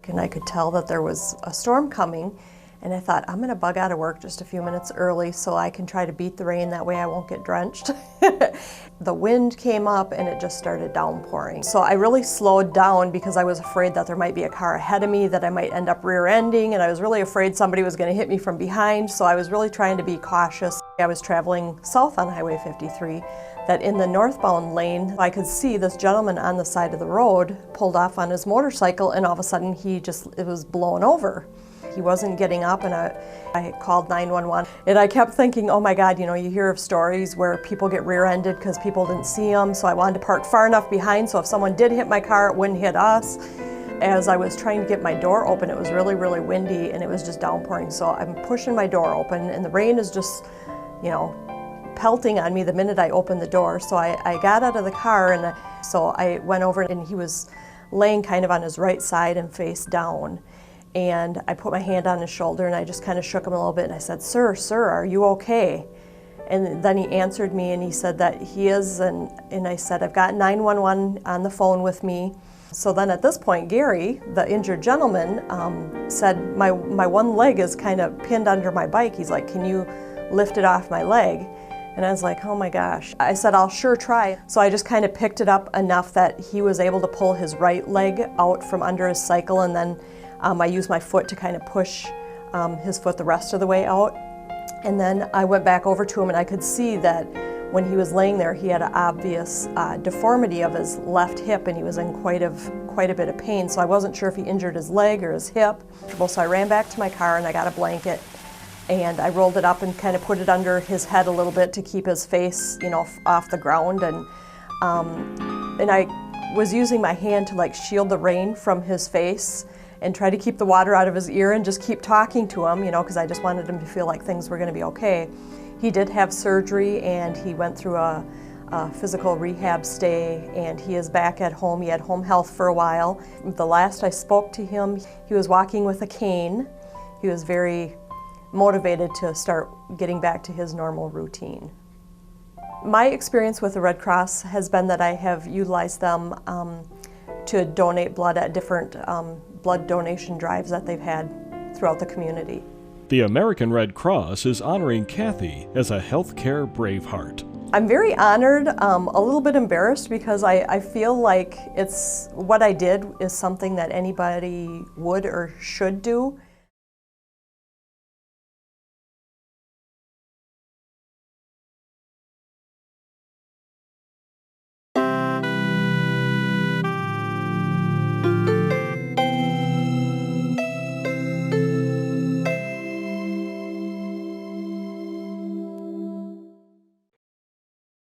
And I could tell that there was a storm coming, and I thought, I'm gonna bug out of work just a few minutes early so I can try to beat the rain, that way I won't get drenched. The wind came up and it just started downpouring. So I really slowed down because I was afraid that there might be a car ahead of me that I might end up rear-ending, and I was really afraid somebody was gonna hit me from behind, so I was really trying to be cautious. I was traveling south on Highway 53, that in the northbound lane, I could see this gentleman on the side of the road pulled off on his motorcycle, and all of a sudden it was blown over. He wasn't getting up, and I called 911. And I kept thinking, oh my God, you hear of stories where people get rear-ended because people didn't see them, so I wanted to park far enough behind so if someone did hit my car, it wouldn't hit us. As I was trying to get my door open, it was really, really windy, and it was just downpouring, so I'm pushing my door open, and the rain is just, pelting on me the minute I opened the door. So I got out of the car, and so I went over, and he was laying kind of on his right side and face down. And I put my hand on his shoulder and I just kind of shook him a little bit, and I said, Sir, are you okay? And then he answered me and he said that he is, and I said, I've got 911 on the phone with me. So then at this point, Gary, the injured gentleman, said, my one leg is kind of pinned under my bike. He's like, can you lift it off my leg? And I was like, oh my gosh. I said, I'll sure try. So I just kind of picked it up enough that he was able to pull his right leg out from under his cycle, and then I used my foot to kind of push his foot the rest of the way out. And then I went back over to him, and I could see that when he was laying there, he had an obvious deformity of his left hip, and he was in quite a bit of pain. So I wasn't sure if he injured his leg or his hip. So I ran back to my car and I got a blanket, and I rolled it up and kind of put it under his head a little bit to keep his face, off the ground. And I was using my hand to shield the rain from his face and try to keep the water out of his ear and just keep talking to him, because I just wanted him to feel like things were going to be okay. He did have surgery, and he went through a physical rehab stay, and he is back at home. He had home health for a while. The last I spoke to him, he was walking with a cane. He was very motivated to start getting back to his normal routine. My experience with the Red Cross has been that I have utilized them to donate blood at different blood donation drives that they've had throughout the community. The American Red Cross is honoring Cathy as a healthcare braveheart. I'm very honored, a little bit embarrassed, because I feel like what I did is something that anybody would or should do.